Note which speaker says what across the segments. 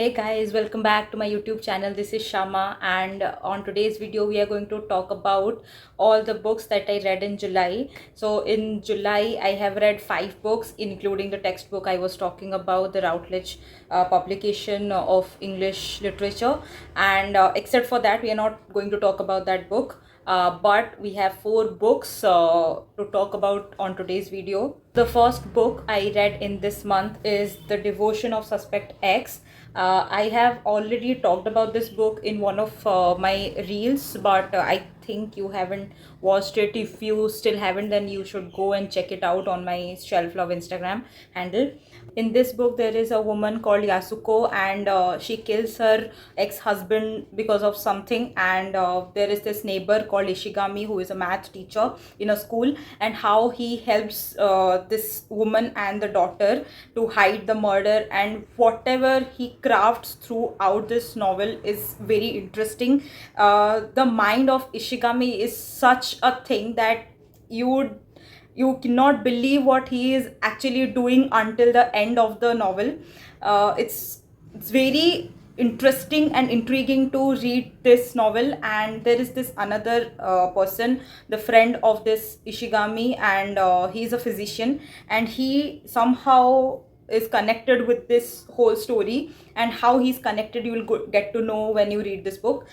Speaker 1: Hey guys, welcome back to my YouTube channel. This is Shama, and on today's video we are going to talk about all the books that I read in July. So in July I have read 5 books, including the textbook I was talking about, the Routledge publication of English literature. And except for that, we are not going to talk about that book. But we have 4 books to talk about on today's video. The first book I read in this month is The Devotion of Suspect X. I have already talked about this book in one of my reels, but I think you haven't watched it. If you still haven't, then you should go and check it out on my Shelf Love Instagram handle. In this book, there is a woman called Yasuko, and she kills her ex-husband because of something. And there is this neighbor called Ishigami, who is a math teacher in a school, and how he helps this woman and the daughter to hide the murder. And whatever he crafts throughout this novel is very interesting. The mind of Ishigami is such a thing that you cannot believe what he is actually doing until the end of the novel. It's very interesting and intriguing to read this novel. And there is this another person, the friend of this Ishigami, and he's a physician, and he somehow is connected with this whole story. And how he's connected, you will get to know when you read this book.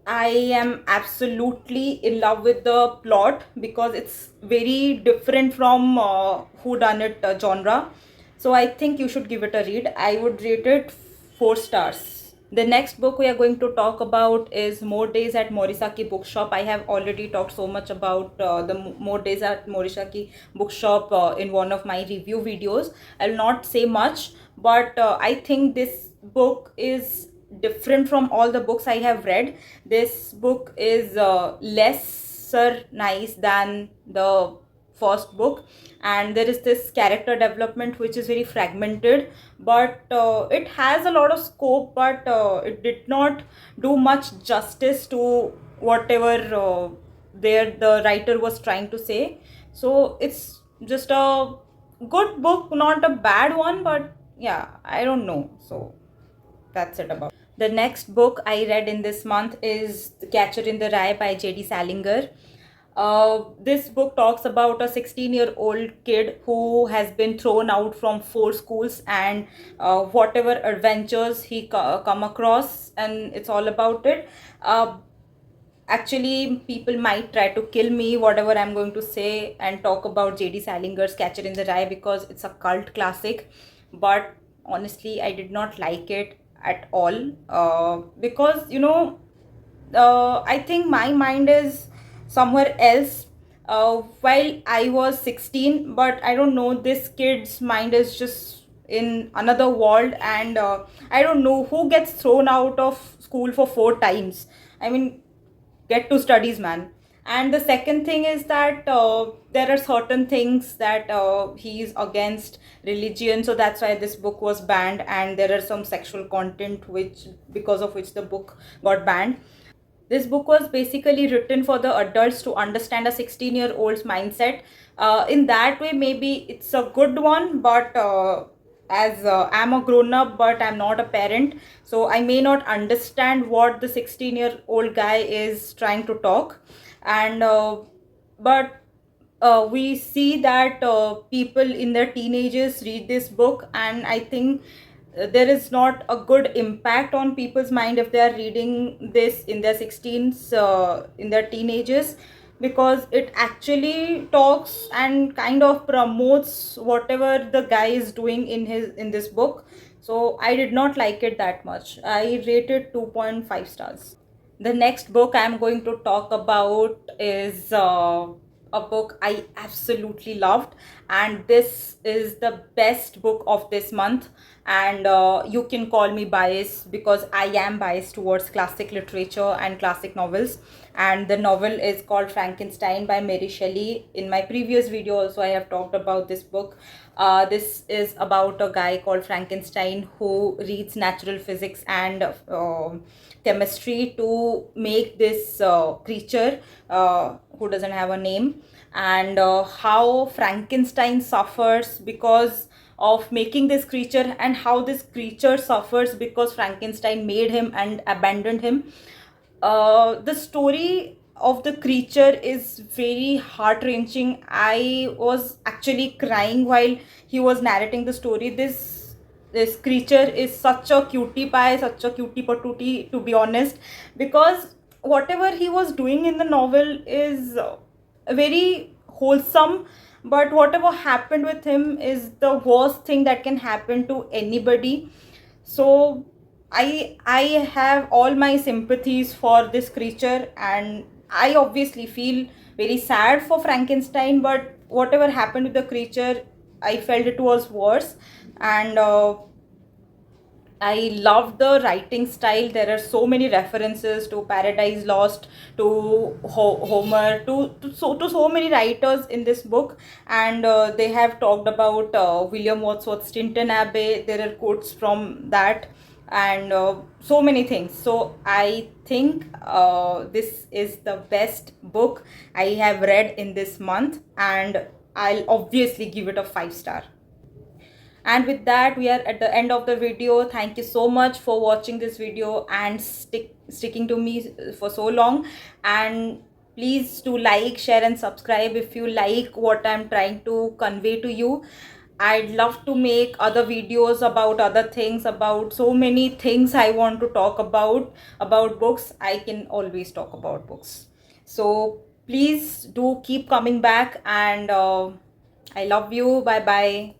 Speaker 1: I am absolutely in love with the plot because it's very different from whodunit genre. So I think you should give it a read. I would rate it 4 stars. The next book we are going to talk about is More Days at Morisaki Bookshop. I have already talked so much about the More Days at Morisaki Bookshop in one of my review videos. I will not say much, but I think this book is different from all the books I have read. This book is lesser nice than the first book, and there is this character development which is very fragmented, but it has a lot of scope, but it did not do much justice to whatever the writer was trying to say. So it's just a good book, not a bad one, but yeah, I don't know. So that's it about. The next book I read in this month is The Catcher in the Rye by J.D. Salinger. This book talks about a 16-year-old kid who has been thrown out from 4 schools, and whatever adventures he come across, and it's all about it. Actually, people might try to kill me whatever I'm going to say and talk about J.D. Salinger's Catcher in the Rye because it's a cult classic, but honestly I did not like it at all, because I think my mind is somewhere else. While I was 16, but I don't know, this kid's mind is just in another world. And I don't know who gets thrown out of school for 4 times. I mean, get to studies, man. And the second thing is that there are certain things that he's against religion, so that's why this book was banned. And there are some sexual content which, because of which the book got banned. This book was basically written for the adults to understand a 16-year-old's mindset. In that way, maybe it's a good one, but as I'm a grown up, but I'm not a parent, so I may not understand what the 16-year-old guy is trying to talk. And but we see that people in their teenagers read this book, and I think there is not a good impact on people's mind if they are reading this in their 16s, in their teenagers, because it actually talks and kind of promotes whatever the guy is doing in this book. So I did not like it that much. I rated 2.5 stars. The next book I'm going to talk about is a book I absolutely loved, and this is the best book of this month. And you can call me biased because I am biased towards classic literature and classic novels. And the novel is called Frankenstein by Mary Shelley. In my previous video also I have talked about this book. This is about a guy called Frankenstein who reads natural physics and chemistry to make this creature who doesn't have a name. And how Frankenstein suffers because of making this creature and how this creature suffers because Frankenstein made him and abandoned him. The story of the creature is very heart wrenching. I was actually crying while he was narrating the story. This creature is such a cutie pie, such a cutie patootie, to be honest, because whatever he was doing in the novel is very wholesome, but whatever happened with him is the worst thing that can happen to anybody. So I have all my sympathies for this creature, and I obviously feel very sad for Frankenstein, but whatever happened with the creature, I felt it was worse. And I love the writing style. There are so many references to Paradise Lost, to Homer, to so many writers in this book, and they have talked about William Wordsworth's Tintin Abbey. There are quotes from that, and so many things. So I think this is the best book I have read in this month, and I'll obviously give it a 5 star. And with that, we are at the end of the video. Thank you so much for watching this video and sticking to me for so long. And please do like, share and subscribe if you like what I'm trying to convey to you. I'd love to make other videos about other things, about so many things I want to talk about books. I can always talk about books. So please do keep coming back, and I love you. Bye bye.